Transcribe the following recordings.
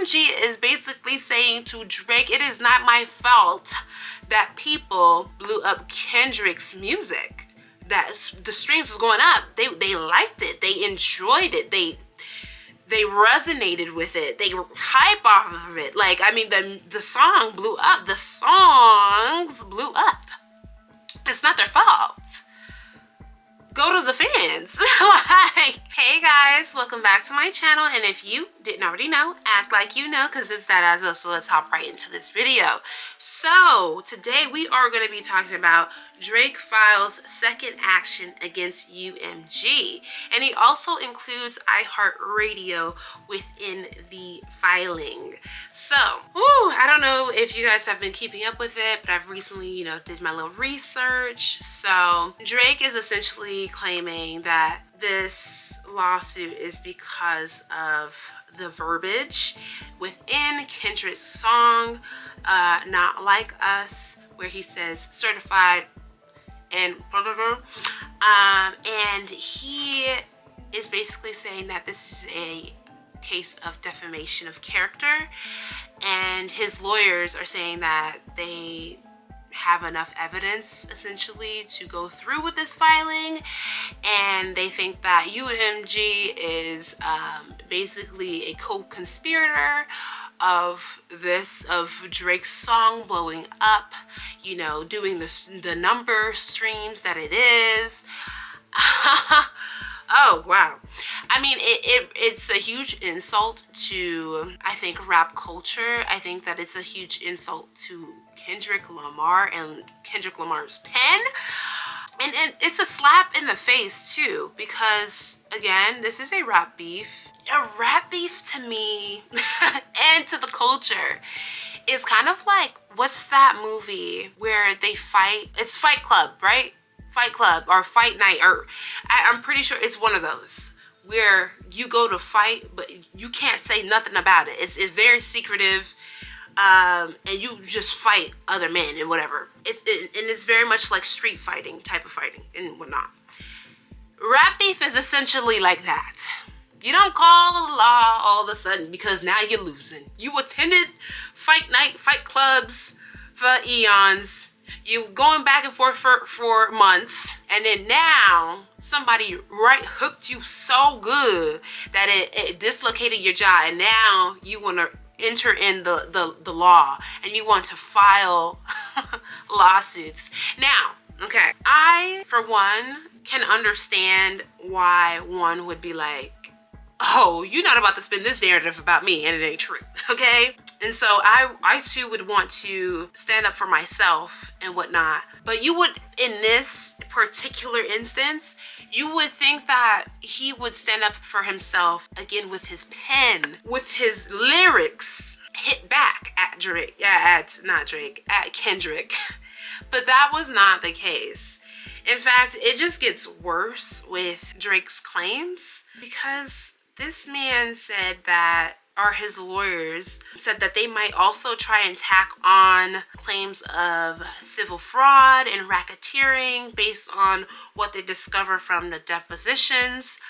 UMG is basically saying to Drake, it is not my fault that people blew up Kendrick's music. That the streams was going up. They liked it. They enjoyed it. They resonated with it. They hype off of it. Like, I mean, the song blew up. The songs blew up. It's not their fault. Go to the fans. Like, hey guys, welcome back to my channel. And if you didn't already know, act like you know, because it's that as well. So let's hop right into this video. So today we are going to be talking about Drake files second action against UMG. And he also includes iHeartRadio within the filing. So, I don't know if you guys have been keeping up with it, but I've recently, did my little research. So Drake is essentially claiming that this lawsuit is because of the verbiage within Kendrick's song, Not Like Us, where he says certified and blah, blah, blah. And he is basically saying that this is a case of defamation of character, and his lawyers are saying that they have enough evidence essentially to go through with this filing, and they think that UMG is basically a co-conspirator of Drake's song blowing up, doing the number streams that it is. Oh wow. I mean, it's a huge insult to, I think, rap culture. I think that it's a huge insult to Kendrick Lamar and Kendrick Lamar's pen. And it's a slap in the face too, because again, this is a rap beef. A rap beef to me and to the culture is kind of like, what's that movie where they fight? It's Fight Club, right? Fight Club or Fight Night, or I'm pretty sure it's one of those where you go to fight, but you can't say nothing about it. It's very secretive, and you just fight other men and whatever. And it's very much like street fighting type of fighting and whatnot. Rap beef is essentially like that. You don't call the law all of a sudden because now you're losing. You attended Fight Night, Fight Clubs for eons. You going back and forth for months, and then now somebody right hooked you so good that it dislocated your jaw, and now you want to enter in the law and you want to file lawsuits. Now, okay, I for one can understand why one would be like, oh, you're not about to spin this narrative about me and it ain't true, okay? And so I too would want to stand up for myself and whatnot. But you would, in this particular instance, you would think that he would stand up for himself again with his pen, with his lyrics, hit back at Drake, at Kendrick. But that was not the case. In fact, it just gets worse with Drake's claims, because this man said that, or his lawyers said that they might also try and tack on claims of civil fraud and racketeering based on what they discover from the depositions,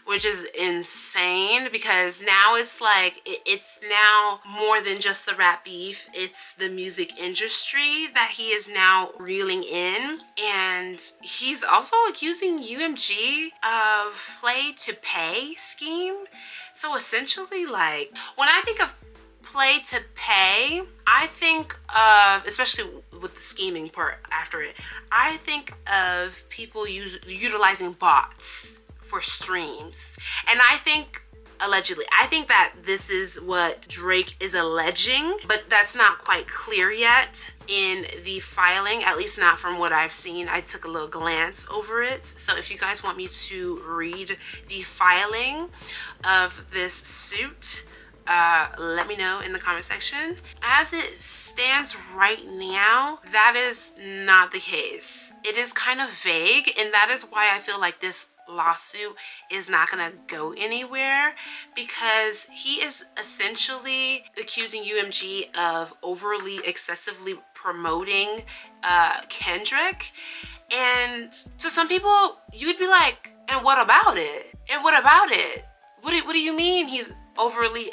which is insane, because now it's like, it's now more than just the rap beef, it's the music industry that he is now reeling in. And he's also accusing UMG of play to pay scheme. So essentially, like, when I think of play to pay, I think of, especially with the scheming part after it, I think of people utilizing bots for streams. And I think, allegedly, I think that this is what Drake is alleging, but that's not quite clear yet in the filing, at least not from what I've seen. I took a little glance over it. So if you guys want me to read the filing of this suit, let me know in the comment section. As it stands right now, that is not the case. It is kind of vague, and that is why I feel like this lawsuit is not gonna go anywhere, because he is essentially accusing UMG of overly excessively promoting Kendrick. And to some people, you'd be like, and what about it? And what about it? What do you mean he's overly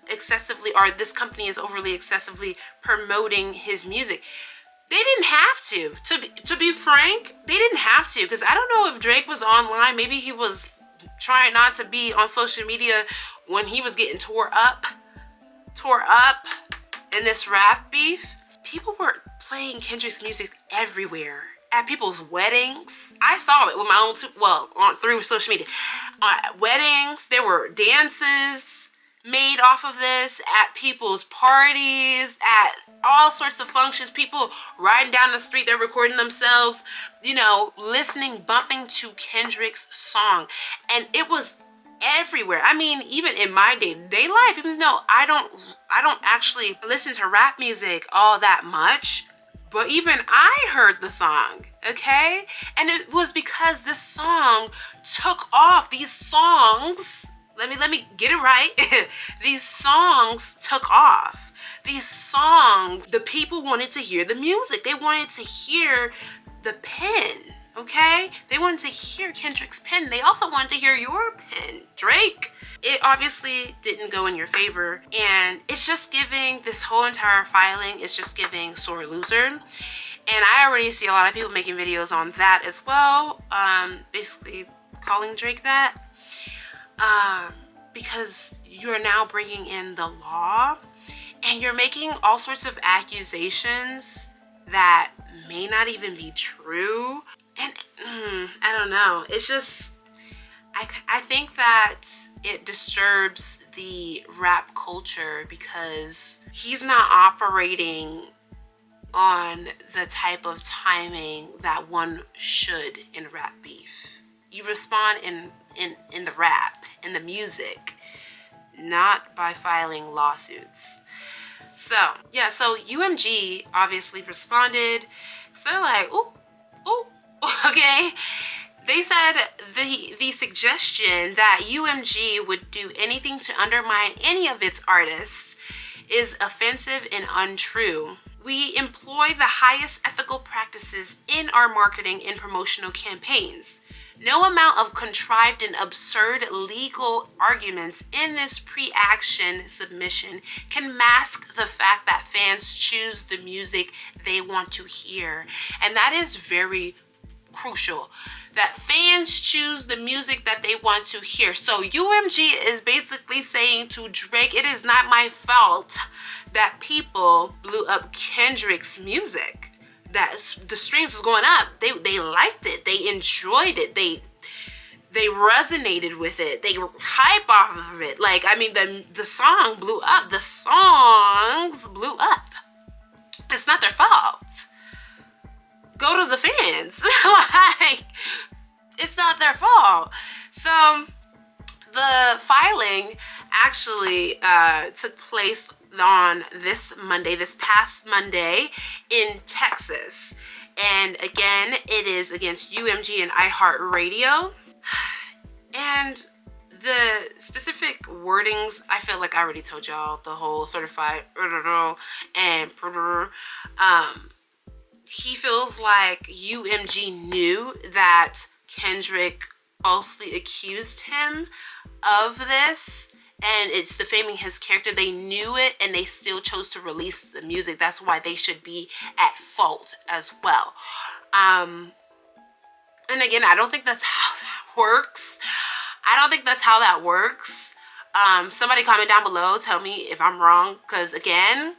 excessively, or this company is overly excessively promoting his music. They didn't have to. To be frank, they didn't have to, because I don't know if Drake was online. Maybe he was trying not to be on social media when he was getting tore up in this rap beef. People were playing Kendrick's music everywhere. At people's weddings. I saw it with my own, through social media. Weddings, there were dances made off of this at people's parties, at all sorts of functions. People riding down the street, they're recording themselves, you know, listening, bumping to Kendrick's song. And it was everywhere. I mean, even in my day-to-day life, even though I don't actually listen to rap music all that much, but even I heard the song, okay? And it was because this song took off. These songs, let me get it right. These songs took off. These songs, the people wanted to hear the music. They wanted to hear the pen, okay? They wanted to hear Kendrick's pen. They also wanted to hear your pen, Drake. It obviously didn't go in your favor, and it's just giving, this whole entire filing is just giving sore loser. And I already see a lot of people making videos on that as well, basically calling Drake that, because you're now bringing in the law and you're making all sorts of accusations that may not even be true. And I don't know, it's just, I think that it disturbs the rap culture because he's not operating on the type of timing that one should in rap beef. You respond in the rap, in the music, not by filing lawsuits. So, yeah, so UMG obviously responded. So they're like, ooh, okay. They said the suggestion that UMG would do anything to undermine any of its artists is offensive and untrue. We employ the highest ethical practices in our marketing and promotional campaigns. No amount of contrived and absurd legal arguments in this pre-action submission can mask the fact that fans choose the music they want to hear. And that is very crucial, that fans choose the music that they want to hear. So UMG is basically saying to Drake, it is not my fault that people blew up Kendrick's music, that the streams was going up. They liked it, they enjoyed it, they resonated with it, they hype off of it. Like, I mean, the song blew up, the songs blew up. It's not their fault. Go to the fans. Like, it's not their fault. So the filing actually took place on this past Monday in Texas. And again, it is against UMG and iHeartRadio. And the specific wordings, I feel like I already told y'all the whole certified and he feels like UMG knew that Kendrick falsely accused him of this, and it's defaming his character. They knew it, and they still chose to release the music. That's why they should be at fault as well. And again, I don't think that's how that works. Somebody comment down below, tell me if I'm wrong, because again,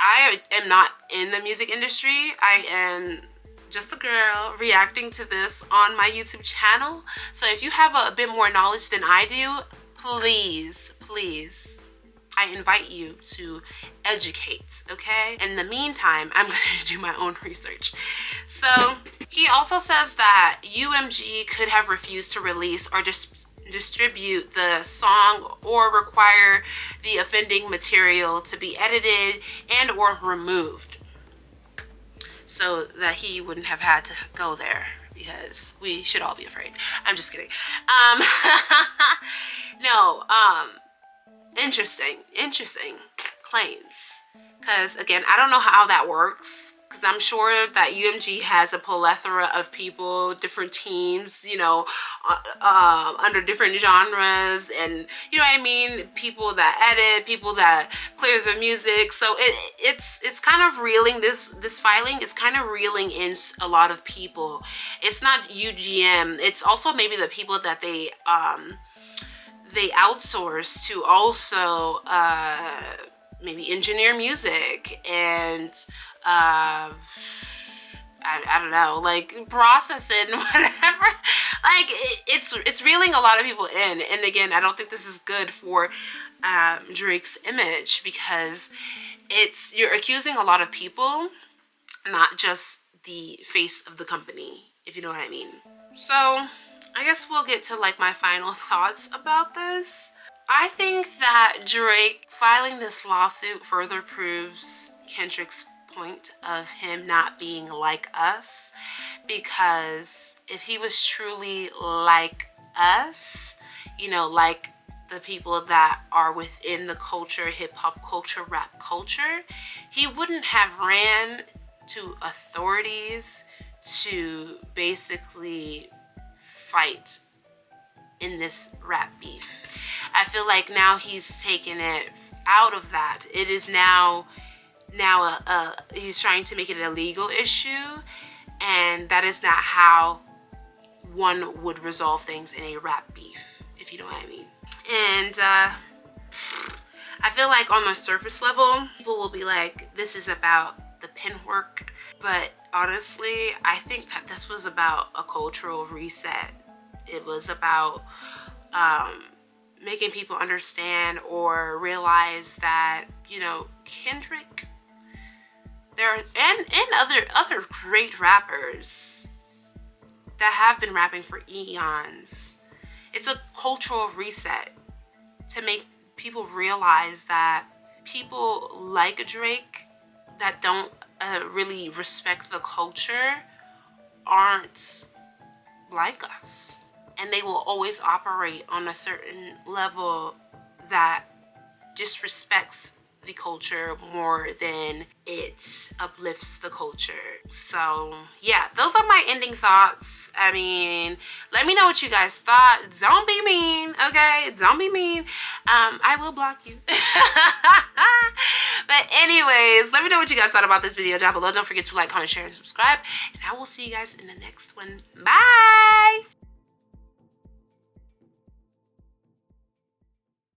I am not in the music industry. I am just a girl reacting to this on my YouTube channel. So if you have a bit more knowledge than I do, please, I invite you to educate, okay? In the meantime, I'm gonna do my own research. So he also says that UMG could have refused to release or distribute the song or require the offending material to be edited and or removed, so that he wouldn't have had to go there, because we should all be afraid. I'm just kidding. No, interesting claims, because again, I don't know how that works, because I'm sure that UMG has a plethora of people, different teams, you know, under different genres, and you know what I mean, people that edit, people that clear the music. So it's kind of reeling, this filing is kind of reeling in a lot of people. It's not UGM, it's also maybe the people that they outsource to also maybe engineer music and I don't know, like process it and whatever. Like it's reeling a lot of people in. And again, I don't think this is good for Drake's image, because you're accusing a lot of people, not just the face of the company, if you know what I mean. So I guess we'll get to like my final thoughts about this. I think that Drake filing this lawsuit further proves Kendrick's point of him not being like us, because if he was truly like us, you know, like the people that are within the culture, hip-hop culture, rap culture, he wouldn't have ran to authorities to basically fight in this rap beef. I feel like now he's taken it out of that. It is now he's trying to make it a legal issue, and that is not how one would resolve things in a rap beef, if you know what I mean. And I feel like on the surface level, people will be like, this is about the pen work, but honestly, I think that this was about a cultural reset. It was about making people understand or realize that, you know, Kendrick, and other great rappers that have been rapping for eons. It's a cultural reset to make people realize that people like Drake that don't really respect the culture aren't like us. And they will always operate on a certain level that disrespects the culture more than it uplifts the culture. So yeah, those are my ending thoughts. I mean, let me know what you guys thought. Don't be mean, okay? Don't be mean. I will block you. But anyways, let me know what you guys thought about this video down below. Don't forget to like, comment, share, and subscribe. And I will see you guys in the next one. Bye!